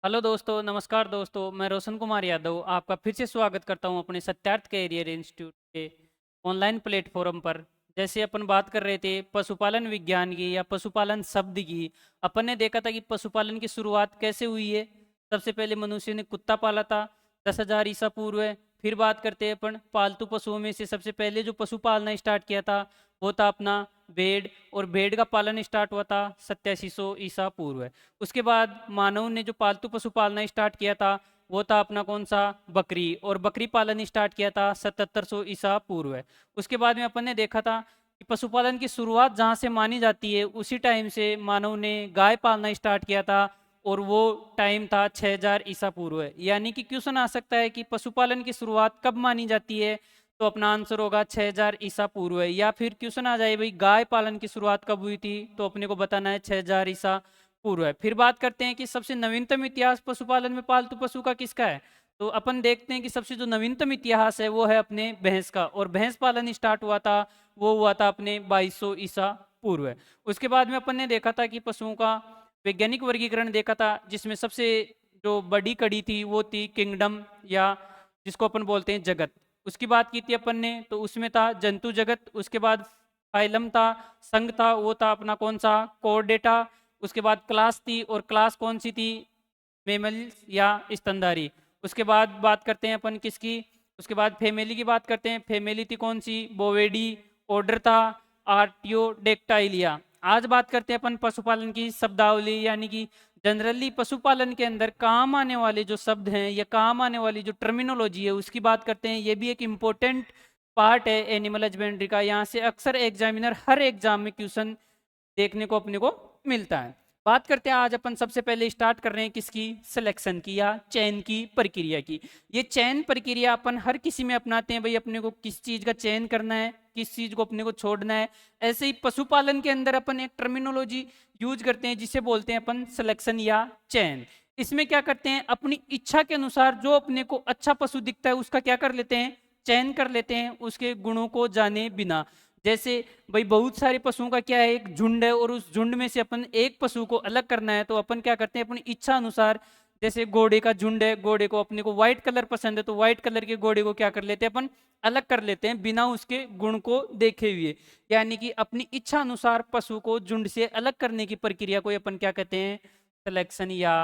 Hello दोस्तों, नमस्कार दोस्तों। मैं रोशन कुमार यादव आपका फिर से स्वागत करता हूं अपने सत्यार्थ कैरियर इंस्टीट्यूट के ऑनलाइन प्लेटफॉर्म पर। जैसे अपन बात कर रहे थे पशुपालन विज्ञान की या पशुपालन शब्द की। अपन ने देखा था कि पशुपालन की शुरुआत कैसे हुई है। सबसे पहले मनुष्य ने कुत्ता पाला था 10,000 ईसा पूर्व। फिर बात करते हैं अपन पालतू पशुओं में से सबसे पहले जो पशु पालना स्टार्ट किया था वो था अपना भेड़। और भेड़ का पालन स्टार्ट हुआ था 8700 ईसा पूर्व। उसके बाद मानव ने जो पालतू पशु पालना स्टार्ट किया था वो था अपना कौन सा बकरी। और बकरी पालन स्टार्ट किया था 7700 ईसा पूर्व। उसके बाद में अपन ने देखा था कि पशुपालन की शुरुआत जहाँ से मानी जाती है उसी टाइम से मानव ने गाय पालना स्टार्ट किया था। और वो टाइम था 6000 ईसा पूर्व। यानी कि क्वेश्चन आ सकता है कि पशुपालन की शुरुआत कब मानी जाती है, तो अपना आंसर होगा 6000 ईसा पूर्व। या फिर क्वेश्चन आ जाए भाई गाय पालन की शुरुआत कब हुई थी, तो अपने को बताना है 6000 ईसा पूर्व है। फिर बात करते हैं कि सबसे नवीनतम इतिहास पशुपालन में पालतू पशु का किसका है। तो अपन देखते हैं कि सबसे जो नवीनतम इतिहास है वो है अपने भैंस का। और भैंस पालन स्टार्ट हुआ था वो हुआ था अपने 2200 ईसा पूर्व। उसके बाद में अपन ने देखा था कि पशुओं का वैज्ञानिक वर्गीकरण देखा था, जिसमें सबसे जो बड़ी कड़ी थी वो थी किंगडम, या जिसको अपन बोलते हैं जगत। उसकी बात की थी अपन ने तो उसमें था जंतु जगत। उसके बाद फाइलम था, संघ था, वो था अपना कौन सा कोर्डेटा। उसके बाद क्लास थी, और क्लास कौन सी थी, मेमल्स या स्तनधारी। उसके बाद बात करते हैं अपन किसकी, उसके बाद फैमिली की बात करते हैं। फैमिली थी कौन सी, बोवेडी। ऑर्डर था आर्टियोडेक्टाइलिया। आज बात करते हैं अपन पशुपालन की शब्दावली, यानी कि जनरली पशुपालन के अंदर काम आने वाले जो शब्द हैं या काम आने वाली जो टर्मिनोलॉजी है उसकी बात करते हैं। ये भी एक इम्पोर्टेंट पार्ट है एनिमल हस्बेंड्री का। यहाँ से अक्सर एग्जामिनर हर एग्जाम में क्वेश्चन देखने को अपने को मिलता है। बात करते हैं आज अपन सबसे पहले स्टार्ट कर रहे हैं किसकी, सिलेक्शन की या चयन की प्रक्रिया की। ये चयन प्रक्रिया अपन हर किसी में अपनाते हैं भाई, अपने को किस चीज का चयन करना है, किस चीज को अपने को छोड़ना है। ऐसे ही पशुपालन के अंदर अपन एक टर्मिनोलॉजी यूज करते हैं जिसे बोलते हैं अपन सिलेक्शन या चयन। इसमें क्या करते हैं, अपनी इच्छा के अनुसार जो अपने को अच्छा पशु दिखता है उसका क्या कर लेते हैं, चयन कर लेते हैं, उसके गुणों को जाने बिना। जैसे भाई बहुत सारे पशुओं का क्या है, एक झुंड है, और उस झुंड में से अपन एक पशु को अलग करना है तो अपन क्या करते हैं अपनी इच्छा अनुसार। जैसे घोड़े का झुंड है, घोड़े को अपने को व्हाइट कलर पसंद है तो व्हाइट कलर के घोड़े को क्या कर लेते हैं अपन, अलग कर लेते हैं बिना उसके गुण को देखे हुए। यानी कि अपनी इच्छा अनुसार पशु को झुंड से अलग करने की प्रक्रिया को अपन क्या कहते हैं, सिलेक्शन या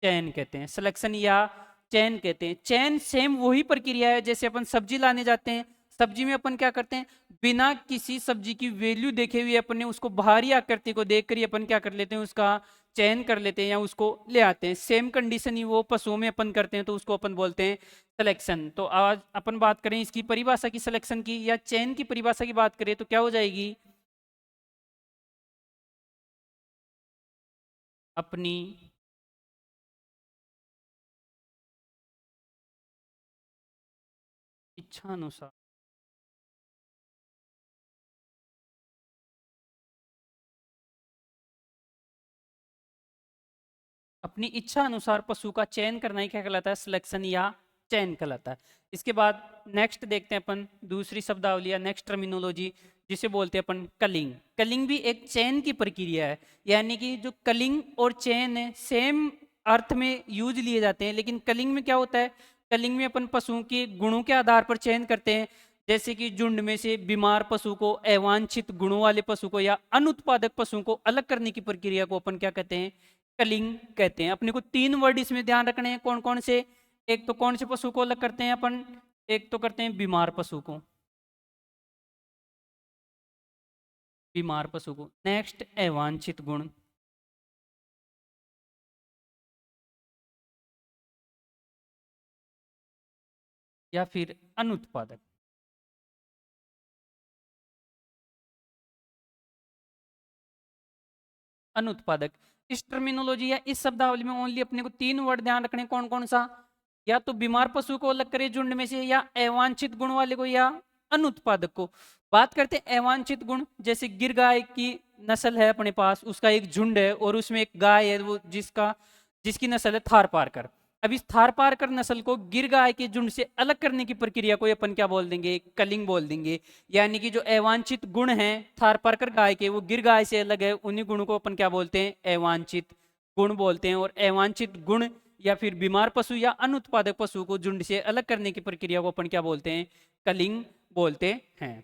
चयन कहते हैं। सिलेक्शन या चयन कहते हैं। चयन सेम वही प्रक्रिया है जैसे अपन सब्जी लाने जाते हैं। सब्जी में अपन क्या करते हैं, बिना किसी सब्जी की वैल्यू देखे हुए अपन ने उसको बाहरी आकृति को देख कर अपन क्या कर लेते हैं, उसका चयन कर लेते हैं या उसको ले आते हैं। सेम कंडीशन ही वो पशुओं में अपन करते हैं तो उसको अपन बोलते हैं सिलेक्शन। तो आज अपन बात करें इसकी परिभाषा की, सिलेक्शन की या चयन की परिभाषा की बात करें तो क्या हो जाएगी, अपनी इच्छा अनुसार अपनी इच्छा अनुसार पशु का चयन करना ही क्या कहलाता है, सिलेक्शन या चयन कहलाता है। इसके बाद नेक्स्ट देखते हैं अपन दूसरी शब्दावली या नेक्स्ट टर्मिनोलॉजी जिसे बोलते हैं अपन कलिंग। कलिंग भी एक चयन की प्रक्रिया है। यानी कि जो कलिंग और चयन है सेम अर्थ में यूज लिए जाते हैं, लेकिन कलिंग में क्या होता है, कलिंग में अपन पशुओं के गुणों के आधार पर चयन करते हैं। जैसे कि झुंड में से बीमार पशु को, अवांछित गुणों वाले पशु को या अनुत्पादक पशु को अलग करने की प्रक्रिया को अपन क्या कहते हैं, कलिंग कहते हैं। अपने को तीन वर्ड इसमें ध्यान रखने हैं, कौन कौन से, एक तो कौन से पशु को अलग करते हैं अपन, एक तो करते हैं बीमार पशु को, बीमार पशु को। नेक्स्ट अवांछित गुण, या फिर अनुत्पादक। अनुत्पादक इस टर्मिनोलॉजी या इस शब्दावली में ओनली अपने को तीन वर्ड ध्यान रखने, कौन कौन सा, या तो बीमार पशु को अलग करे झुंड में से, या अवांछित गुण वाले को, या अनुत्पादक को। बात करते हैं अवांछित गुण। जैसे गिर गाय की नस्ल है अपने पास, उसका एक झुंड है और उसमें एक गाय है वो जिसकी नस्ल है थारपारकर। अब इस थारपारकर नस्ल को गिर गाय के झुंड से अलग करने की प्रक्रिया को अपन क्या बोल देंगे, कलिंग बोल देंगे। यानी कि जो अवांछित गुण हैं थारपारकर गाय के वो गिर गाय से अलग है, उन्हीं गुणों को अपन क्या बोलते हैं, अवांछित गुण बोलते हैं। और अवांछित गुण या फिर बीमार पशु या अनुत्पादक पशु को झुंड से अलग करने की प्रक्रिया को अपन क्या बोलते हैं? कलिंग बोलते हैं।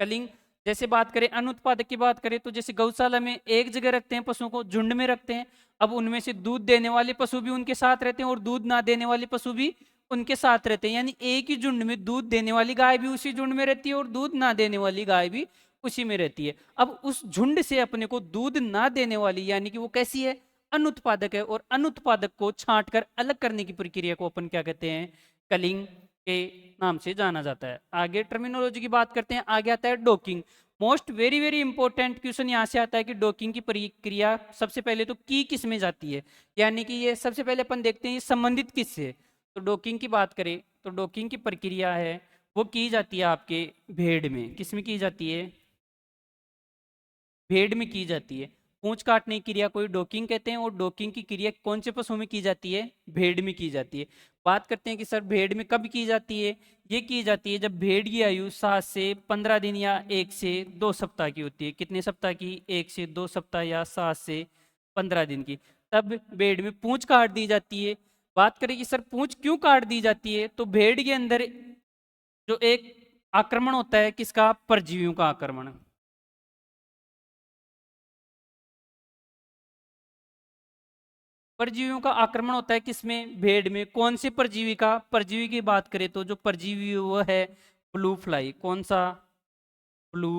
कलिंग। जैसे बात करें अनुत्पादक की बात करें तो जैसे गौशाला में एक जगह रखते हैं पशुओं को, झुंड में रखते हैं। अब उनमें से दूध देने वाले पशु भी उनके साथ रहते हैं और दूध ना देने वाले पशु भी उनके साथ रहते हैं, यानी एक ही झुंड में दूध देने वाली गाय भी उसी झुंड में रहती है और दूध ना देने वाली गाय भी उसी में रहती है। अब उस झुंड से अपने को दूध ना देने वाली यानी कि वो कैसी है? अनुत्पादक है, और अनुत्पादक को छांट कर अलग करने की प्रक्रिया को अपन क्या कहते हैं? कलिंग के नाम से जाना जाता है। आगे टर्मिनोलॉजी की बात करते हैं, आगे आता है docking. Most very very important question यहाँ से आता है कि डॉकिंग की प्रक्रिया सबसे पहले तो की किस में जाती है, यानी कि ये सबसे पहले अपन देखते हैं ये संबंधित किस से। तो डॉकिंग की बात करें तो डॉकिंग की प्रक्रिया है वो की जाती है आपके भेड़ में। किस में की जाती है? भेड़ में की जाती है। पूंछ काटने की क्रिया को डॉकिंग कहते हैं, और डॉकिंग की क्रिया कौन से पशु में की जाती है? भेड़ में की जाती है। बात करते हैं कि सर भेड़ में कब की जाती है? ये की जाती है जब भेड़ की आयु 7 से 15 दिन या 1 से 2 सप्ताह की होती है। कितने सप्ताह की? 1 से 2 सप्ताह या 7 से 15 दिन की, तब भेड़ में पूंछ काट दी जाती है। बात करें कि सर पूंछ क्यों काट दी जाती है, तो भेड़ के अंदर जो एक आक्रमण होता है, किसका? परजीवियों का आक्रमण। परजीवियों का आक्रमण होता है किसमें? भेड़ में। कौन से परजीवी का? परजीवी की बात करें तो जो परजीवी वो है ब्लू फ्लाई। कौन सा? Blue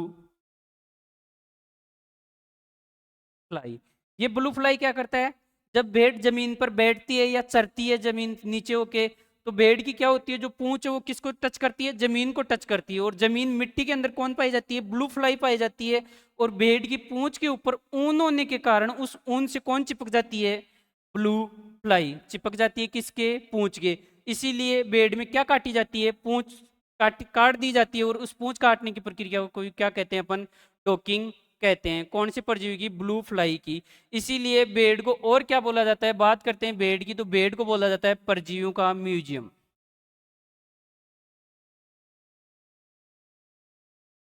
fly. ये ब्लू फ्लाई क्या करता है? जब भेड़ जमीन पर बैठती है या चरती है जमीन नीचे होके, तो भेड़ की क्या होती है जो पूंछ है वो किसको टच करती है? जमीन को टच करती है, और जमीन मिट्टी के अंदर कौन पाई जाती है? ब्लू फ्लाई पाई जाती है। और भेड़ की पूंछ के ऊपर ऊन होने के कारण उस ऊन से कौन चिपक जाती है? ब्लू फ्लाई चिपक जाती है किसके? पूंछ के। इसीलिए भेड़ में क्या काटी जाती है? पूंछ काट दी जाती है, और उस पूंछ काटने की प्रक्रिया को क्या कहते हैं अपन? डॉकिंग कहते हैं। कौन से परजीवी की? ब्लू फ्लाई की। इसीलिए भेड़ को और क्या बोला जाता है? बात करते हैं भेड़ की, तो भेड़ को बोला जाता है परजीवियों का म्यूजियम।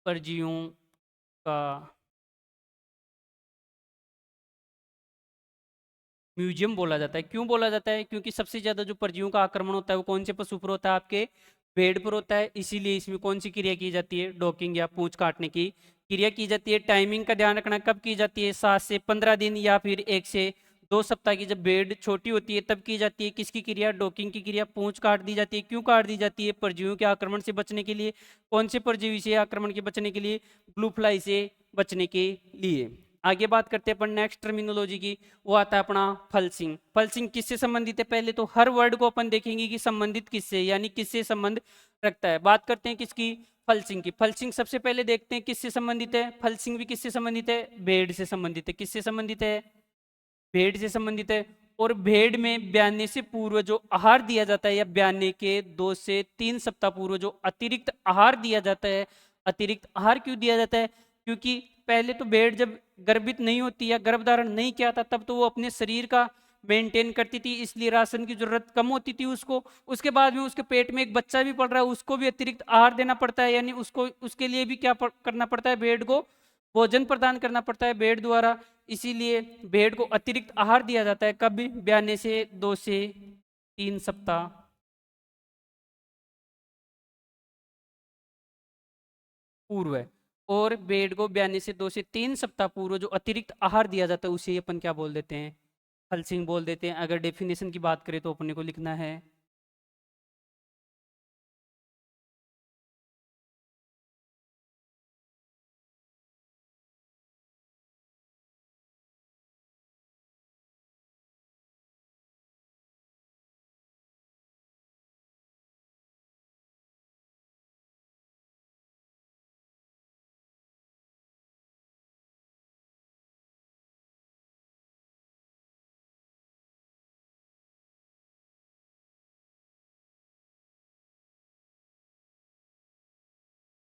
परजीवियों का म्यूजियम बोला जाता है। क्यों बोला जाता है? क्योंकि सबसे ज्यादा जो परजीवियों का आक्रमण होता है वो कौन से पशु पर होता है? आपके भेड़ पर होता है। इसीलिए इसमें कौन सी क्रिया की जाती है? डॉकिंग या पूंछ काटने की क्रिया की जाती है। टाइमिंग का ध्यान रखना, कब की जाती है? 7 से 15 दिन या फिर 1 से 2 सप्ताह की। जब भेड़ छोटी होती है तब की जाती है किसकी क्रिया? डॉकिंग की क्रिया। पूंछ काट दी जाती है। क्यों काट दी जाती है? परजीवियों के आक्रमण से बचने के लिए। कौन से परजीवी से आक्रमण के बचने के लिए? ब्लू फ्लाई से बचने के लिए। आगे बात करते हैं अपन नेक्स्ट टर्मिनोलॉजी की, वो आता है अपना फलसिंग। फलसिंग किससे संबंधित है? पहले तो हर वर्ड को अपन देखेंगे कि संबंधित किससे, यानी किससे संबंध रखता है। बात करते हैं किसकी? फलसिंग की। फलसिंग सबसे पहले देखते हैं किससे संबंधित है। फलसिंग भी किससे संबंधित है? भेड़ से संबंधित है। किससे संबंधित है? भेड़ से संबंधित है। और भेड़ में ब्याने से पूर्व जो आहार दिया जाता है, या ब्याने के 2 से 3 सप्ताह पूर्व जो अतिरिक्त आहार दिया जाता है। अतिरिक्त आहार क्यों दिया जाता है? क्योंकि पहले तो भेड़ जब गर्भित नहीं होती या गर्भधारण नहीं किया था तब तो वो अपने शरीर का मेंटेन करती थी, इसलिए राशन की जरूरत कम होती थी उसको। उसके बाद में उसके पेट में एक बच्चा भी पड़ रहा है, उसको भी अतिरिक्त आहार देना पड़ता है, यानी उसको उसके लिए भी क्या करना पड़ता है? भेड़ को भोजन प्रदान करना पड़ता है भेड़ द्वारा। इसीलिए भेड़ को अतिरिक्त आहार दिया जाता है। कब? ब्याने से 2 से 3 सप्ताह पूर्व है। और भेड़ को ब्याने से 2 से 3 सप्ताह पूर्व जो अतिरिक्त आहार दिया जाता है उसे अपन क्या बोल देते हैं? हलसिंग बोल देते हैं। अगर डेफिनेशन की बात करें तो अपने को लिखना है।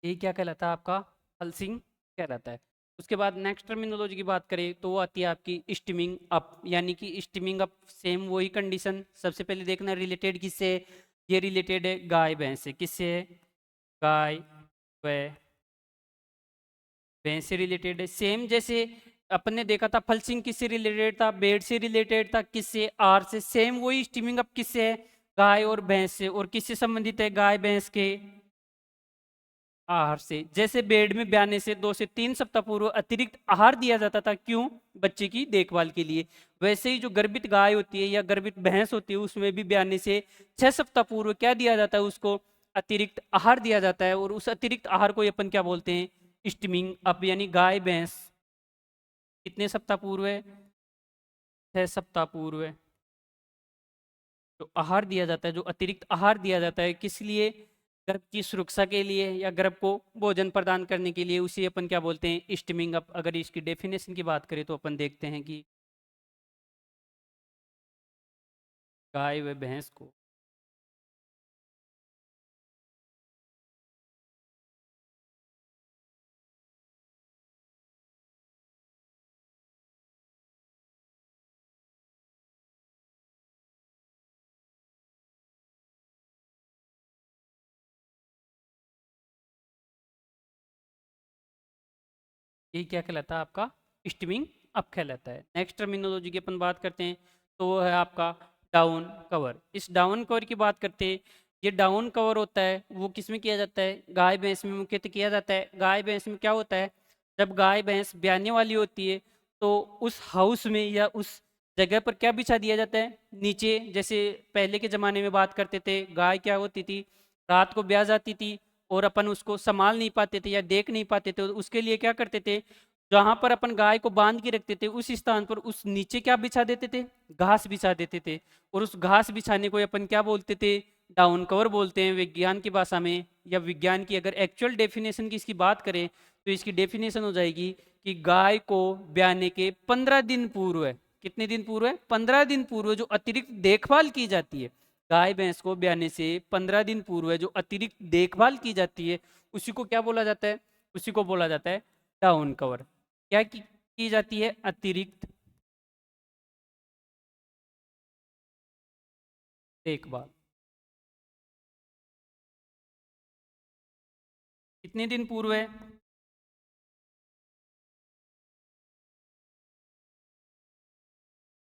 ये क्या कहलाता है? आपका हलसिंग कहलाता है। उसके बाद नेक्स्ट टर्मिनोलॉजी की बात करें तो वो आती है आपकी स्टीमिंग अप, यानी कि स्टीमिंग अप सेम वही कंडीशन। सबसे पहले देखना रिलेटेड किससे? ये रिलेटेड है गाय भैंस से। किससे है? गाय व भैंस से रिलेटेड है। सेम जैसे अपन ने देखा था फलसिंग किससे रिलेटेड था, बेड से रिलेटेड था, किससे, आर से। सेम वही स्टीमिंग अब किससे है, गाय और भैंस से। और किससे संबंधित है, गाय भैंस के आहार से। जैसे बेड में ब्याने से 2 से 3 सप्ताह पूर्व अतिरिक्त आहार दिया जाता था, क्यों, बच्चे की देखभाल के लिए, वैसे ही जो गर्भित गाय होती है या गर्भित भैंस होती है उसमें भी ब्याने से 6 सप्ताह पूर्व क्या दिया जाता है, उसको अतिरिक्त आहार दिया जाता है। और उस अतिरिक्त आहार को अपन क्या बोलते हैं, स्टीमिंग अप। यानी गाय भैंस कितने सप्ताह पूर्व है, 6 सप्ताह पूर्व है, जो आहार दिया जाता है, जो अतिरिक्त आहार दिया जाता है, किस लिए, गर्भ की सुरक्षा के लिए या गर्भ को भोजन प्रदान करने के लिए, उसे अपन क्या बोलते हैं, स्टीमिंग अप। अगर इसकी डेफिनेशन की बात करें तो अपन देखते हैं कि गाय व भैंस को ये क्या कहलाता है, आपका स्टीमिंग अप कहलाता है। नेक्स्ट टर्मिनोलॉजी की अपन बात करते हैं तो वो है आपका डाउन कवर। इस डाउन कवर की बात करते हैं, ये डाउन कवर होता है वो किस में किया जाता है, गाय भैंस में मुख्यतः किया जाता है। गाय भैंस में क्या होता है, जब गाय भैंस ब्याने वाली होती है तो उस हाउस में या उस जगह पर क्या बिछा दिया जाता है, नीचे। जैसे पहले के ज़माने में बात करते थे, गाय क्या होती थी, रात को ब्याह जाती थी और अपन उसको संभाल नहीं पाते थे या देख नहीं पाते थे। उसके लिए क्या करते थे, जहां पर अपन गाय को बांध के रखते थे उस स्थान पर उस नीचे क्या बिछा देते थे, घास बिछा देते थे। और उस घास बिछाने को अपन क्या बोलते थे, डाउन कवर बोलते हैं विज्ञान की भाषा में। या विज्ञान की अगर एक्चुअल डेफिनेशन की इसकी बात करें तो इसकी डेफिनेशन हो जाएगी कि गाय को ब्याने के 15 दिन पूर्व है, कितने दिन पूर्व है, 15 दिन पूर्व जो अतिरिक्त देखभाल की जाती है, गाय भैंस को ब्याने से 15 दिन पूर्व जो अतिरिक्त देखभाल की जाती है उसी को क्या बोला जाता है, उसी को बोला जाता है डाउन कवर। क्या की जाती है, अतिरिक्त देखभाल। कितने दिन पूर्व है,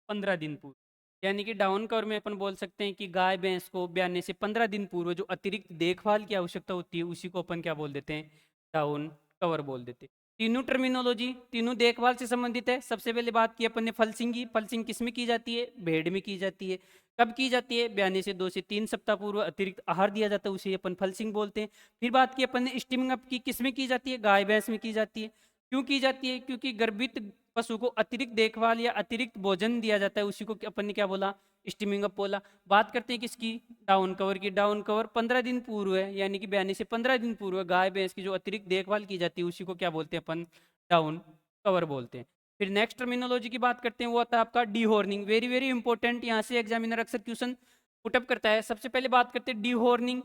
15 दिन पूर्व। यानी कि डाउन कवर में अपन बोल सकते हैं कि गाय भैंस को ब्याने से 15 दिन पूर्व जो अतिरिक्त देखभाल की आवश्यकता होती है उसी को अपन क्या बोल देते हैं, डाउन कवर बोल देते हैं। तीनों टर्मिनोलॉजी तीनों देखभाल से संबंधित है। सबसे पहले बात की अपन ने फलसिंग की। फलसिंग किस में की जाती है, भेड़ में की जाती है। कब की जाती है, ब्याने से 2 से 3 सप्ताह पूर्व अतिरिक्त आहार दिया जाता है, उसे अपन फलसिंग बोलते हैं। फिर बात की अपन ने स्टीमिंग अप की, किस में की जाती है, गाय भैंस में की जाती है। क्यों की जाती है, क्योंकि गर्भित पशु को अतिरिक्त देखभाल या अतिरिक्त भोजन दिया जाता है, उसी को अपन ने क्या बोला, स्टीमिंग अप बोला। बात करते हैं किसकी, डाउन कवर की। डाउन कवर 15 दिन पूर्व है, यानी कि ब्याने से 15 दिन पूर्व गाय भैंस की जो अतिरिक्त देखभाल की जाती है उसी को क्या बोलते हैं अपन, डाउन कवर बोलते हैं। फिर नेक्स्ट टर्मिनोलॉजी की बात करते हैं, वो आता है आपका D horning. Very very important, यहाँ से एग्जामिनर अक्सर क्वेश्चन पुटअप करता है। सबसे पहले बात करते हैं डी हॉर्निंग।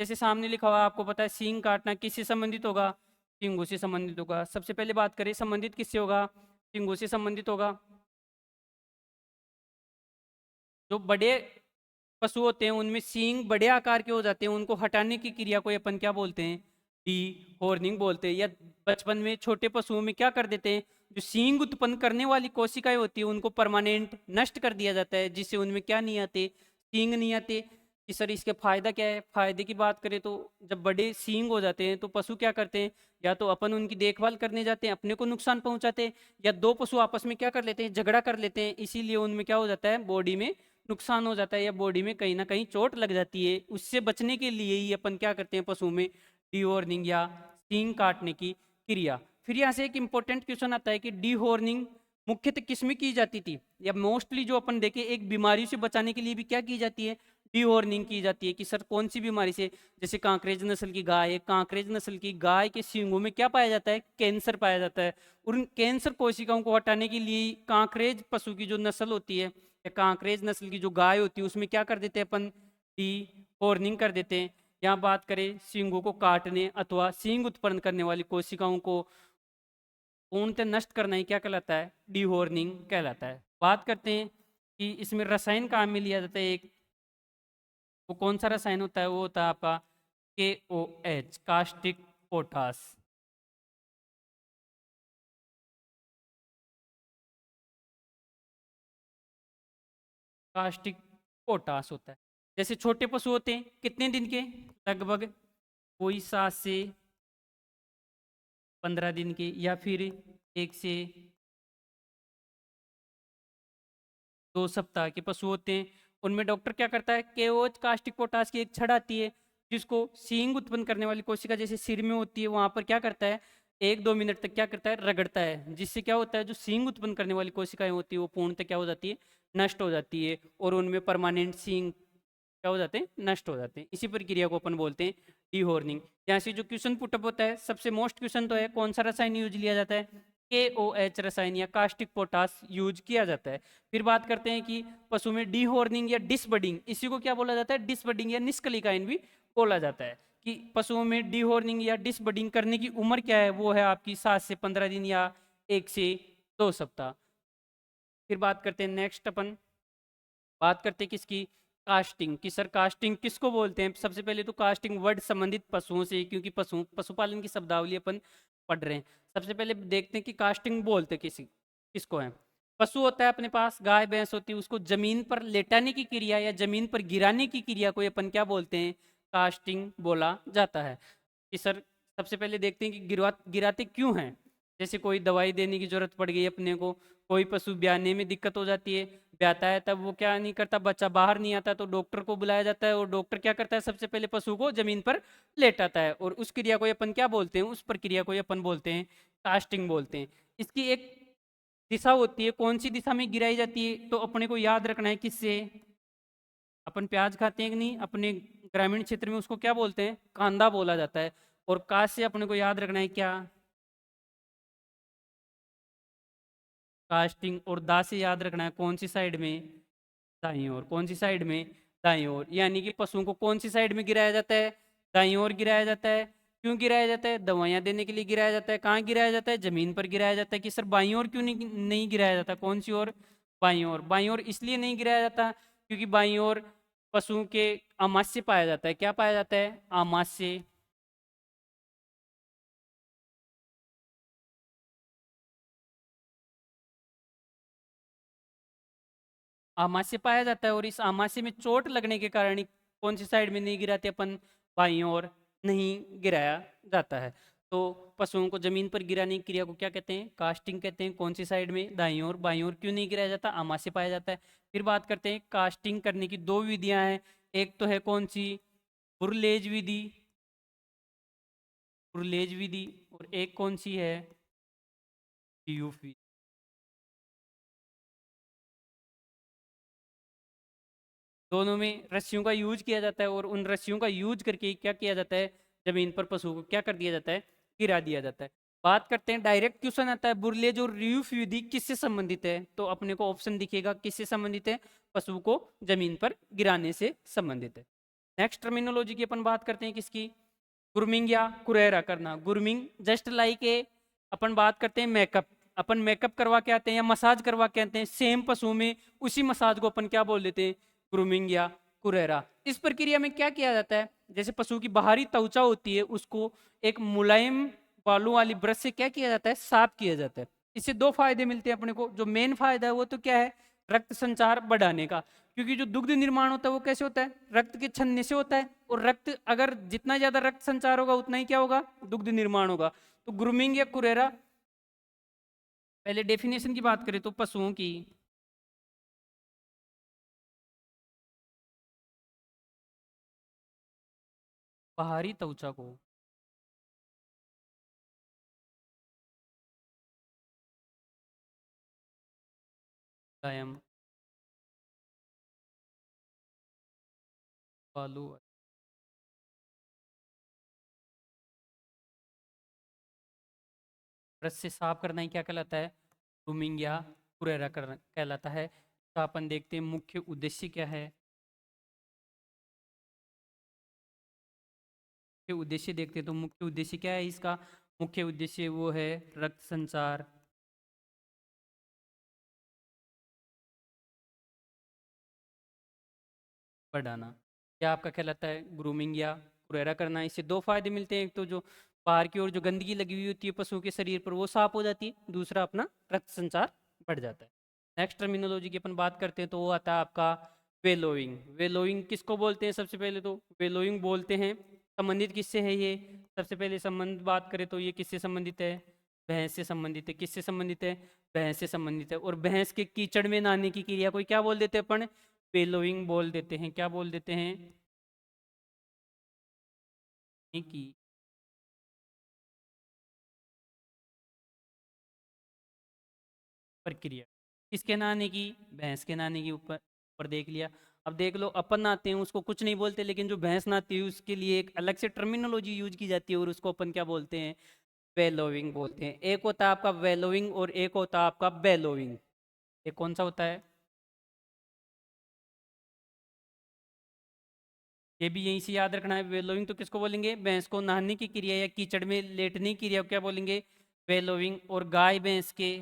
जैसे सामने लिखा हुआ है, आपको पता है सींग काटना किससे संबंधित होगा, सींगों से संबंधित होगा। सबसे पहले बात करें संबंधित किससे होगा, सींगों से संबंधित होगा। जो बड़े पशु होते हैं उनमें सींग बड़े आकार के हो जाते हैं, उनको हटाने की क्रिया को अपन क्या बोलते हैं, डी हॉर्निंग बोलते हैं। या बचपन में छोटे पशुओं में क्या कर देते हैं, जो सींग उत्पन्न करने वाली कोशिकाएं होती है उनको परमानेंट नष्ट कर दिया जाता है, जिससे उनमें क्या नहीं आते, सींग नहीं आते। कि सर इसके फायदा क्या है, फायदे की बात करें तो जब बड़े सींग हो जाते हैं तो पशु क्या करते हैं, या तो अपन उनकी देखभाल करने जाते हैं, अपने को नुकसान पहुंचाते हैं, या दो पशु आपस में क्या कर लेते हैं, झगड़ा कर लेते हैं, इसीलिए उनमें क्या हो जाता है, बॉडी में नुकसान हो जाता है या बॉडी में कहीं ना कहीं चोट लग जाती है। उससे बचने के लिए ही अपन क्या करते हैं, पशु में डीहॉर्निंग या सींग काटने की क्रिया। फिर यहाँ से एक इंपॉर्टेंट क्वेश्चन आता है कि डीहॉर्निंग मुख्यतः किस में की जाती थी, या मोस्टली जो अपन देखें एक बीमारी से बचाने के लिए भी क्या की जाती है, डीहॉर्निंग की जाती है। कि सर कौन सी बीमारी से, जैसे कांकरेज नस्ल की गाय है, कांकरेज नस्ल की गाय के सींगों में क्या पाया जाता है, कैंसर पाया जाता है। और उन कैंसर कोशिकाओं को हटाने के लिए कांकरेज पशु की जो नस्ल होती है या कांकरेज नस्ल की जो गाय होती है उसमें क्या कर देते हैं अपन, डी हॉर्निंग कर देते हैं। यहाँ बात करें सींगों को काटने अथवा सींग उत्पन्न करने वाली कोशिकाओं को पूर्णतः नष्ट करना ही क्या कहलाता है, डी हॉर्निंग कहलाता है। बात करते हैं कि इसमें रसायन काम में लिया जाता है एक, वो कौन सा रसायन होता है, वो होता है आपका KOH, caustic potash. Caustic potash होता है। जैसे छोटे पशु होते हैं कितने दिन के, लगभग कोई 7 से 15 दिन के, या फिर 1 से 2 सप्ताह के पशु होते हैं। उनमें डॉक्टर क्या करता है, केवल कास्टिक पोटास की एक छड़ आती है जिसको सींग उत्पन्न करने वाली कोशिका जैसे सिर में होती है, वहां पर क्या करता है, 1-2 मिनट तक क्या करता है, रगड़ता है, जिससे क्या होता है, जो सींग उत्पन्न करने वाली कोशिकाएं होती है वो पूर्णतः क्या हो जाती है, नष्ट हो जाती है, और उनमें परमानेंट सींग क्या हो जाते हैं, नष्ट हो जाते हैं। इसी प्रक्रिया को अपन बोलते हैं डीहॉर्निंग। यहाँ से जो क्वेश्चन पुटअप होता है, सबसे मोस्ट क्वेश्चन तो है कौन सा रसायन यूज लिया जाता है, KOH रसायन या कास्टिक पोटास यूज किया जाता है। फिर बात करते हैं कि पशु में डीहॉर्निंग या डिसबडिंग, इसी को क्या बोला जाता है, डिसबडिंग या निष्कलिकायन भी बोला जाता है, कि पशुओं में डीहॉर्निंग या डिसबडिंग करने की उम्र क्या है, वो है आपकी 7 से 15 दिन या 1 से 2 सप्ताह। फिर बात करते हैं नेक्स्ट, अपन बात करते हैं किसकी, कास्टिंग की। सर कास्टिंग किसको बोलते हैं, सबसे पहले तो कास्टिंग वर्ड संबंधित पशुओं से, क्योंकि पशुपालन की शब्दावली अपन पढ़ रहे हैं। सबसे पहले देखते हैं कि कास्टिंग बोलते किसको है। पशु होता है अपने पास, गाय भैंस होती है, उसको जमीन पर लेटाने की क्रिया या जमीन पर गिराने की क्रिया को अपन क्या बोलते हैं, कास्टिंग बोला जाता है। कि सर सबसे पहले देखते हैं कि गिराते क्यों हैं। जैसे कोई दवाई देने की जरूरत पड़ गई अपने को, कोई पशु ब्याने में दिक्कत हो जाती है, ब्याता है तब वो क्या नहीं करता, बच्चा बाहर नहीं आता, तो डॉक्टर को बुलाया जाता है, और डॉक्टर क्या करता है, सबसे पहले पशु को जमीन पर लेटाता है, और उस क्रिया को अपन क्या बोलते हैं, उस प्रक्रिया को अपन बोलते हैं कास्टिंग बोलते हैं। इसकी एक दिशा होती है, कौन सी दिशा में गिराई जाती है, तो अपने को याद रखना है किससे, अपन प्याज खाते हैं कि नहीं, अपने ग्रामीण क्षेत्र में उसको क्या बोलते हैं, कांदा बोला जाता है, और काश से अपने को याद रखना है क्या, कास्टिंग, और दा से याद रखना है कौन सी साइड में, दाईं ओर। कौन सी साइड में, दाईं ओर। यानी कि पशुओं को कौन सी साइड में गिराया जाता है, दाईं ओर गिराया जाता है। क्यों गिराया जाता है, दवाइयाँ देने के लिए गिराया जाता है। कहाँ गिराया जाता है, जमीन पर गिराया जाता है। कि सर बाईं ओर क्यों नहीं गिराया जाता, कौन सी ओर, बाईं ओर। बाईं ओर इसलिए नहीं गिराया जाता क्योंकि बाईं ओर पशुओं के आमाशय पाया जाता है। क्या पाया जाता है, आमाशय। आमाशय पाया जाता है, और इस आमाशय में चोट लगने के कारण ही कौन सी साइड में नहीं गिराते अपन, बाईं ओर नहीं गिराया जाता है। तो पशुओं को जमीन पर गिराने की क्रिया को क्या कहते हैं, कास्टिंग कहते हैं। कौन सी साइड में, दाईं ओर। बाईं ओर क्यों नहीं गिराया जाता, आमाशय पाया जाता है। फिर बात करते हैं कास्टिंग करने की दो विधियां हैं। एक तो है कौन सी, बुरलेज विधि, बुरलेज विधि, और एक कौन सी है, ट्यूब विधि। दोनों में रस्सियों का यूज किया जाता है, और उन रस्सियों का यूज करके क्या किया जाता है, जमीन पर पशु को क्या कर दिया जाता है, गिरा दिया जाता है। बात करते हैं, डायरेक्ट क्वेश्चन आता है, बुरलेज और र्यूफ विधि किससे संबंधित है, तो अपने को ऑप्शन दिखेगा किससे संबंधित है, पशु को जमीन पर गिराने से संबंधित है। नेक्स्ट टर्मिनोलॉजी की अपन बात करते हैं किसकी, ग्रूमिंग या कुरेरा करना। ग्रूमिंग जस्ट लाइक ए, अपन बात करते हैं मेकअप, अपन मेकअप करवा के आते हैं या मसाज करवा के आते हैं, सेम पशु में उसी मसाज को अपन क्या बोल देते हैं, ग्रूमिंग या कुरेरा। इस प्रक्रिया में क्या किया जाता है, जैसे पशु की बाहरी त्वचा होती है उसको एक मुलायम बालों वाली ब्रश से क्या किया जाता है, साफ किया जाता है। इससे दो फायदे मिलते हैं अपने को। जो मेन फायदा है वो तो क्या है, रक्त संचार बढ़ाने का, क्योंकि जो दुग्ध निर्माण होता है वो कैसे होता है, रक्त के छन्ने से होता है, और रक्त अगर जितना ज्यादा रक्त संचार होगा उतना ही क्या होगा, दुग्ध निर्माण होगा। तो ग्रूमिंग या कुरेरा, पहले डेफिनेशन की बात करें तो पशुओं की बाहरी त्वचा को मुलायम बालू ब्रश से साफ करना ही क्या कहलाता है, ग्रूमिंग या कुरेरा करना कहलाता है। तो अपन देखते हैं मुख्य उद्देश्य क्या है। मुख्य उद्देश्य देखते हैं तो मुख्य उद्देश्य क्या है इसका, मुख्य उद्देश्य वो है रक्त संचार बढ़ाना। क्या आपका कहलाता है, ग्रूमिंग या कुरेरा करना। इससे दो फायदे मिलते हैं, एक तो जो बाहर की ओर जो गंदगी लगी हुई होती है पशु के शरीर पर वो साफ हो जाती है, दूसरा अपना रक्त संचार बढ़ जाता है। नेक्स्ट टर्मिनोलॉजी की अपन बात करते हैं तो वो आता है आपका वेलोइंग। वेलोइंग किसको बोलते हैं? सबसे पहले तो वेलोइंग बोलते हैं, संबंधित किससे है ये? सबसे पहले संबंध बात करें तो ये किससे संबंधित है? भैंस से संबंधित है। किससे संबंधित है? भैंस से संबंधित है। और भैंस के कीचड़ में नहाने की क्रिया को क्या बोल देते हैं अपन? वेलोइंग बोल देते हैं। क्या बोल देते हैं? की प्रक्रिया। किसके नहाने की? भैंस के नहाने की। ऊपर ऊपर देख लिया। अब देख लो, अपन नहाते हैं उसको कुछ नहीं बोलते, लेकिन जो भैंस नहाती है उसके लिए एक अलग से टर्मिनोलॉजी यूज की जाती है और उसको अपन क्या बोलते हैं? वेलोइंग बोलते हैं। एक होता है आपका वेलोइंग और एक होता है आपका बेलोइंग। ये कौन सा होता है? ये भी यहीं से याद रखना है। वेलोइंग तो किसको बोलेंगे? भैंस को नहाने की क्रिया या कीचड़ में लेटने की क्रिया को क्या बोलेंगे? वेलोइंग। और गाय भैंस के,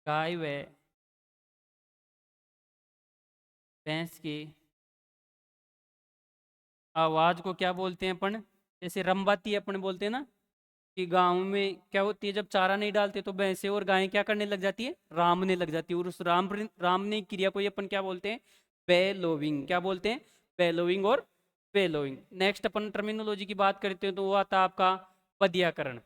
गाय व भैंस के आवाज को क्या बोलते हैं अपन? जैसे रंबाती अपन बोलते हैं ना, कि गांव में क्या होती है, जब चारा नहीं डालते तो भैंसे और गायें क्या करने लग जाती है? रामने लग जाती है। और उस रामने क्रिया को ही अपन क्या बोलते हैं? बेलोविंग। क्या बोलते हैं? बेलोविंग और बेलोविंग। नेक्स्ट अपन टर्मिनोलॉजी की बात करते हैं तो वो आता है आपका पदीयकरण।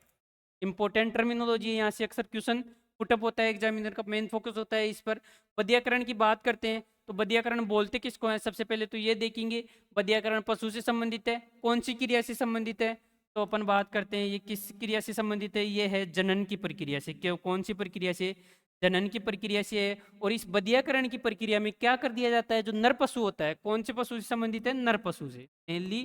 इंपॉर्टेंट टर्मिनोलॉजी है, यहाँ से अक्सर क्वेश्चन पुटअप होता है, एग्जामिनर का मेन फोकस होता है इस पर। बधियाकरण की बात करते हैं तो बधियाकरण बोलते किसको है? सबसे पहले तो ये देखेंगे, बधियाकरण पशु से संबंधित है। कौन सी क्रिया से संबंधित है? तो अपन बात करते हैं ये किस क्रिया से संबंधित है? ये है जनन की प्रक्रिया से। क्यों? कौन सी प्रक्रिया से? जनन की प्रक्रिया से है। और इस बधियाकरण की प्रक्रिया में क्या कर दिया जाता है? जो नर पशु होता है, कौन से पशु से संबंधित है? नर पशु से। मेनली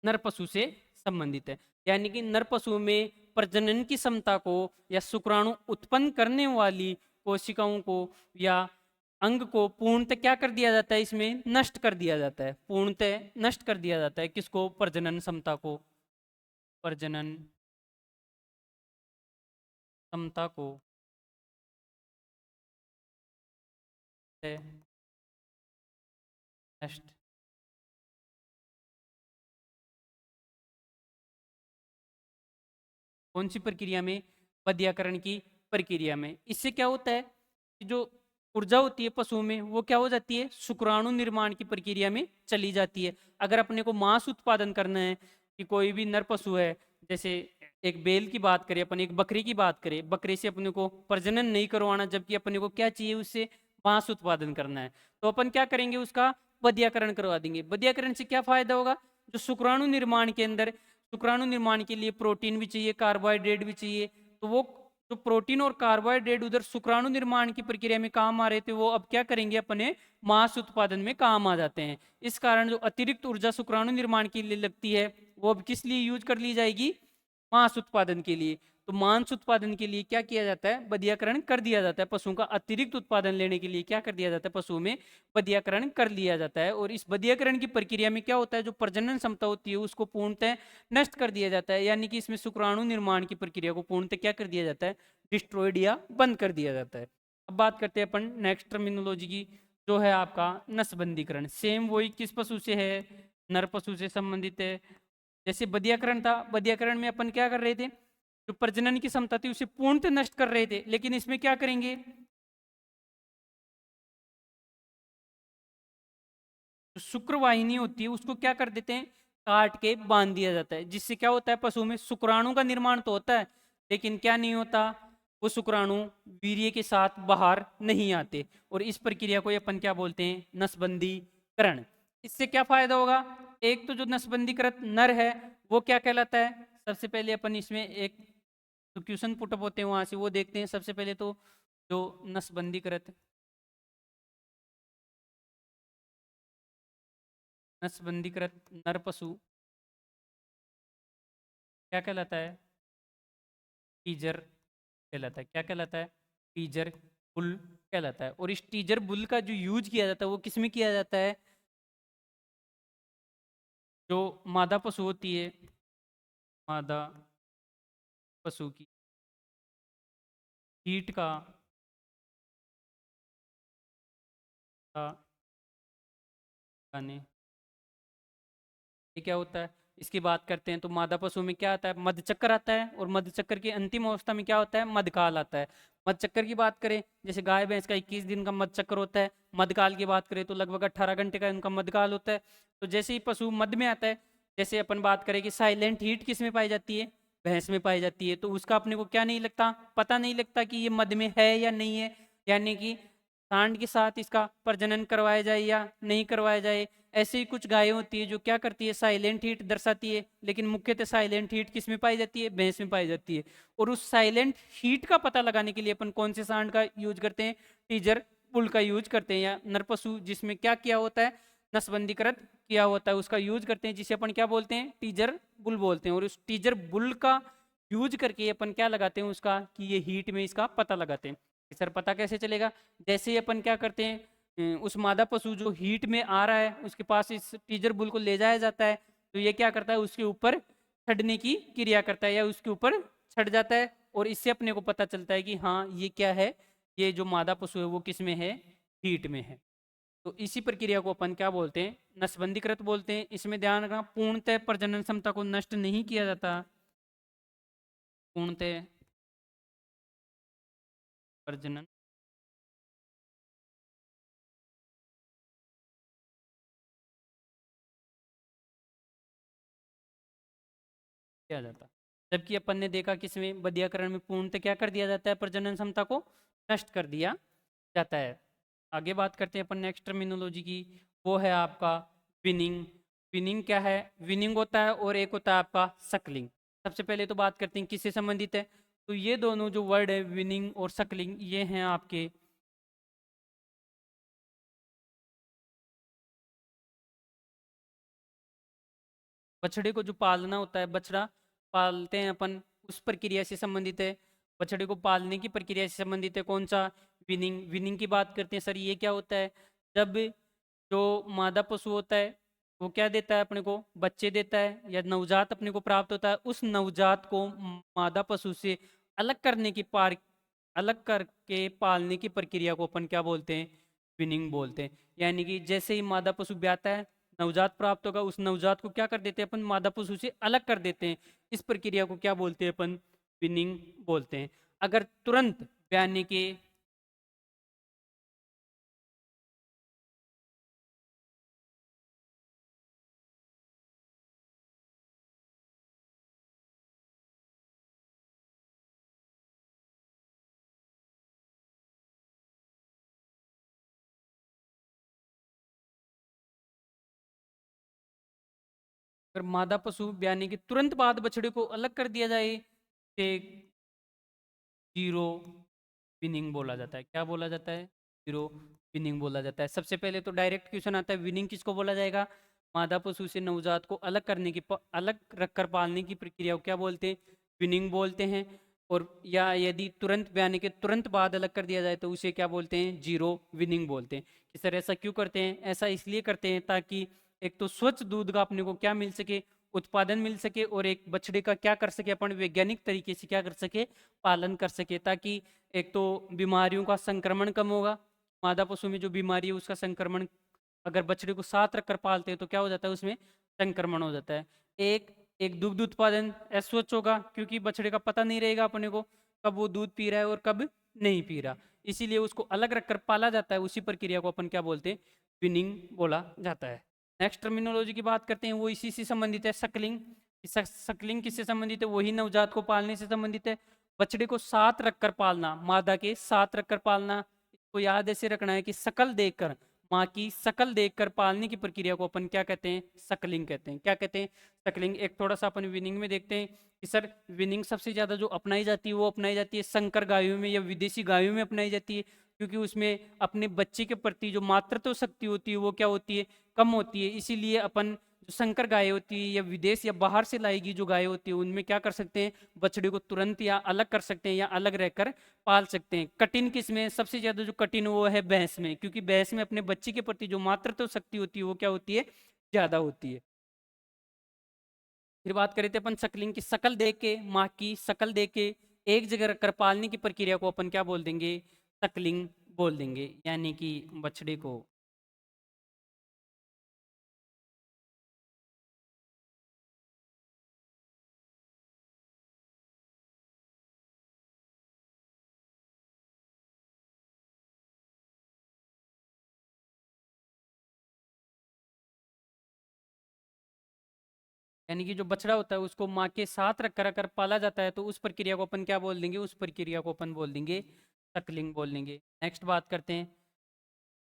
नर पशु से संबंधित है। यानी कि नर पशु में प्रजनन की क्षमता को या शुक्राणु उत्पन्न करने वाली कोशिकाओं को या अंग को पूर्णतः क्या कर दिया जाता है? इसमें नष्ट कर दिया जाता है। पूर्णतः नष्ट कर दिया जाता है किसको? प्रजनन क्षमता को। प्रजनन क्षमता को नष्ट। कौन सी प्रक्रिया में? पदीयकरण की प्रक्रिया में। इससे क्या होता है कि जो ऊर्जा होती है पशु में वो क्या हो जाती है? शुक्राणु निर्माण की प्रक्रिया में चली जाती है। अगर अपने को मांस उत्पादन करना है, कि कोई भी नर पशु है, जैसे एक बैल की बात करें अपन, एक बकरी की बात करें, बकरे से अपने को प्रजनन नहीं करवाना, जबकि अपने को क्या चाहिए? उससे मांस उत्पादन करना है, तो अपन क्या करेंगे? उसका बधियाकरण करवा देंगे। बधियाकरण से क्या फायदा होगा? जो शुक्राणु निर्माण के अंदर, शुक्राणु निर्माण के लिए प्रोटीन भी चाहिए, कार्बोहाइड्रेट भी चाहिए, तो वो जो प्रोटीन और कार्बोहाइड्रेट उधर शुक्राणु निर्माण की प्रक्रिया में काम आ रहे थे, वो अब क्या करेंगे? अपने मांस उत्पादन में काम आ जाते हैं। इस कारण जो अतिरिक्त ऊर्जा शुक्राणु निर्माण के लिए लगती है, वो अब किस लिए यूज कर ली जाएगी? मांस उत्पादन के लिए। तो मांस उत्पादन के लिए क्या किया जाता है? बधियाकरण कर दिया जाता है। पशुओं का अतिरिक्त उत्पादन लेने के लिए क्या कर दिया जाता है? पशुओं में बधियाकरण कर लिया जाता है। और इस बधियाकरण की प्रक्रिया में क्या होता है? जो प्रजनन क्षमता होती है उसको पूर्णतः नष्ट कर दिया जाता है। यानी कि इसमें शुक्राणु निर्माण की प्रक्रिया को पूर्णतः क्या कर दिया जाता है? डिस्ट्रॉयड या बंद कर दिया जाता है। अब बात करते हैं अपन नेक्स्ट टर्मिनोलॉजी की, जो है आपका नसबंदीकरण। सेम वही किस पशु से है? नर पशु से संबंधित है। जैसे बधियाकरण था, बधियाकरण में अपन क्या कर रहे थे? जो प्रजनन की क्षमता थी उसे पूर्णतः नष्ट कर रहे थे, लेकिन इसमें क्या करेंगे? जो शुक्रवाहिनी होती है उसको क्या कर देते हैं? काट के बांध दिया जाता है, जिससे क्या होता है? पशु में शुक्राणु का निर्माण तो होता है, लेकिन क्या नहीं होता? वो शुक्राणु वीर्य के साथ बाहर नहीं आते। और इस प्रक्रिया को अपन क्या बोलते हैं? नसबंदीकरण। इससे क्या फायदा होगा? एक तो जो नसबंदीकृत नर है वो क्या कहलाता है? सबसे पहले अपन इसमें एक जो क्वेश्चन पुटअप होते हैं वहां से वो देखते हैं। सबसे पहले तो जो नसबंदीकृत नसबंदीकृत नर पशु क्या कहलाता है? टीजर कहलाता है। क्या कहलाता है? टीजर बुल कहलाता है। और इस टीजर बुल का जो यूज किया जाता है वो किस में किया जाता है? जो मादा पशु होती है, मादा पशु की कीट का पता लगाने, ये क्या होता है? इसकी बात करते हैं तो मादा पशु में क्या आता है, मधचक्र आता है, और मधचक्र की अंतिम अवस्था में क्या होता है, मधकाल आता है। मधचक्र की बात करें, जैसे गाय भैंस का 21 दिन का मधचक्र होता है, मधकाल की बात करें तो लगभग 18 घंटे का इनका मधकाल होता है। तो जैसे ही पशु मध में आता है, जैसे अपन बात करें कि साइलेंट हीट किस में पाई जाती है, भैंस में पाई जाती है, तो उसका अपने को क्या नहीं लगता, पता नहीं लगता कि ये मध में है या नहीं है, यानी कि सांड के साथ इसका प्रजनन करवाया जाए या नहीं करवाया जाए। ऐसी ही कुछ गायें होती है जो क्या करती है, साइलेंट हीट दर्शाती है, लेकिन मुख्यतः साइलेंट हीट किस में पाई जाती है, भैंस में पाई जाती है। और उस साइलेंट हीट का पता लगाने के लिए अपन कौन से सांड का यूज करते हैं, टीजर बुल का यूज करते हैं, या नर पशु जिसमें क्या किया होता है, नसबंदीकृत किया होता है, उसका यूज करते हैं, जिसे अपन क्या बोलते हैं, टीजर बुल बोलते हैं। और उस टीजर बुल का यूज करके अपन क्या लगाते हैं उसका, कि ये हीट में इसका पता लगाते हैं। कि सर पता कैसे चलेगा, जैसे ही अपन क्या करते हैं, उस मादा पशु जो हीट में आ रहा है उसके पास इस टीजर बुल को ले जाया जाता है, तो ये क्या करता है, उसके ऊपर छड़ने की क्रिया करता है, या उसके ऊपर छड़ जाता है, और इससे अपने को पता चलता है कि हाँ ये क्या है, ये जो मादा पशु है वो किस में है, हीट में है। तो इसी प्रक्रिया को अपन क्या बोलते हैं, नसबंदीकृत बोलते हैं। इसमें ध्यान रखना, पूर्णतः प्रजनन क्षमता को नष्ट नहीं किया जाता, पूर्णतः प्रजनन किया जाता, जबकि अपन ने देखा किसमें, बधियाकरण में पूर्णतः क्या कर दिया जाता है, प्रजनन क्षमता को नष्ट कर दिया जाता है। आगे बात करते हैं अपन नेक्स्ट टर्मिनोलॉजी की, वो है आपका विनिंग। विनिंग क्या है, विनिंग होता है और एक होता है आपका सकलिंग। सबसे पहले तो बात करते हैं किससे संबंधित है, तो ये दोनों जो वर्ड है विनिंग और सकलिंग, ये हैं आपके बछड़े को जो पालना होता है, बछड़ा पालते हैं अपन, उस प्रक्रिया से संबंधित है। बछड़े को पालने की प्रक्रिया से संबंधित है कौन सा, विनिंग। विनिंग की बात करते हैं, सर ये क्या होता है, जब जो मादा पशु होता है वो क्या देता है अपने को, बच्चे देता है, या नवजात अपने को प्राप्त होता है, उस नवजात को मादा पशु से अलग करने की पार अलग करके पालने की प्रक्रिया को अपन क्या बोलते हैं, विनिंग बोलते हैं। यानी कि जैसे ही मादा पशु ब्याता है, नवजात प्राप्त होगा, उस नवजात को क्या कर देते हैं अपन, मादा पशु से अलग कर देते हैं। इस प्रक्रिया को क्या बोलते हैं अपन, विनिंग बोलते हैं। अगर तुरंत ब्याने के अगर मादा पशु ब्याने के तुरंत बाद बछड़े को अलग कर दिया जाए, तो जीरो विनिंग बोला जाता है। क्या बोला जाता है, जीरो विनिंग बोला जाता है। सबसे पहले तो डायरेक्ट क्वेश्चन आता है, विनिंग किसको बोला जाएगा, मादा पशु से नवजात को अलग करने की अलग रखकर पालने की प्रक्रिया को क्या बोलते हैं, विनिंग बोलते हैं। और या यदि तुरंत ब्याने के तुरंत बाद अलग कर दिया जाए तो उसे क्या बोलते हैं, जीरो विनिंग बोलते हैं। कि सर ऐसा क्यों करते हैं, ऐसा इसलिए करते हैं ताकि एक तो स्वच्छ दूध का अपने को क्या मिल सके, उत्पादन मिल सके, और एक बछड़े का क्या कर सके अपन, वैज्ञानिक तरीके से क्या कर सके, पालन कर सके, ताकि एक तो बीमारियों का संक्रमण कम होगा। मादा पशु में जो बीमारी है उसका संक्रमण, अगर बछड़े को साथ रखकर पालते हैं तो क्या हो जाता है, उसमें संक्रमण हो जाता है। एक एक दुग्ध उत्पादन अस्वच्छ होगा, क्योंकि बछड़े का पता नहीं रहेगा अपने को कब वो दूध पी रहा है और कब नहीं पी रहा, इसीलिए उसको अलग रखकर पाला जाता है। उसी प्रक्रिया को अपन क्या बोलते हैं, विनिंग बोला जाता है। नेक्स्ट टर्मिनोलॉजी की बात करते हैं, वो इसी से संबंधित है, सकलिंग। सकलिंग किससे संबंधित है, वही नवजात को पालने से संबंधित है। बछड़े को साथ रखकर पालना, मादा के साथ रखकर पालना। इसको याद ऐसे रखना है कि शकल देखकर, माँ की शकल देखकर पालने की प्रक्रिया को अपन क्या कहते हैं, सकलिंग कहते हैं। क्या कहते हैं, सकलिंग। एक थोड़ा सा अपन विनिंग में देखते हैं कि सर विनिंग सबसे ज्यादा जो अपनाई जाती है वो अपनाई जाती है संकर गायों में या विदेशी गायों में अपनाई जाती है, क्योंकि उसमें अपने बच्चे के प्रति जो मातृत्व शक्ति होती है वो क्या होती है, कम होती है। इसीलिए अपन जो संकर गाय होती है या विदेश या बाहर से लाएगी जो गाय होती है उनमें क्या कर सकते हैं, बछड़े को तुरंत या अलग कर सकते हैं या अलग रहकर पाल सकते हैं। कठिन किसमें, सबसे ज्यादा जो कठिन वो है भैंस में, क्योंकि भैंस में अपने बच्चे के प्रति जो मातृत्व शक्ति होती है वो क्या होती है, ज्यादा होती है। फिर बात करें थे अपन सकलिंग की, शकल देख के, माँ की शकल देख के एक जगह रखकर पालने की प्रक्रिया को अपन क्या बोल देंगे, सकलिंग बोल देंगे। यानी कि बछड़े को यानी कि जो बछड़ा होता है उसको माँ के साथ रख कर अगर पाला जाता है तो उस प्रक्रिया को अपन क्या बोल देंगे, उस प्रक्रिया को अपन बोल देंगे सकलिंग बोल देंगे। नेक्स्ट बात करते हैं,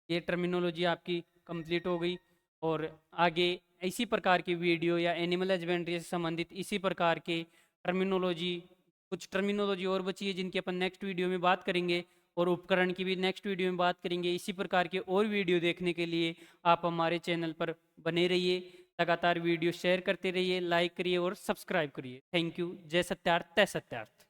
ये टर्मिनोलॉजी आपकी कंप्लीट हो गई। और आगे इसी प्रकार की वीडियो या एनिमल हस्बेंड्री से संबंधित इसी प्रकार के टर्मिनोलॉजी, कुछ टर्मिनोलॉजी और बची है जिनकी अपन नेक्स्ट वीडियो में बात करेंगे, और उपकरण की भी नेक्स्ट वीडियो में बात करेंगे। इसी प्रकार के और वीडियो देखने के लिए आप हमारे चैनल पर बने रहिए, लगातार वीडियो शेयर करते रहिए, लाइक करिए और सब्सक्राइब करिए। Thank you. जय सत्यार्थ तय सत्यार्थ।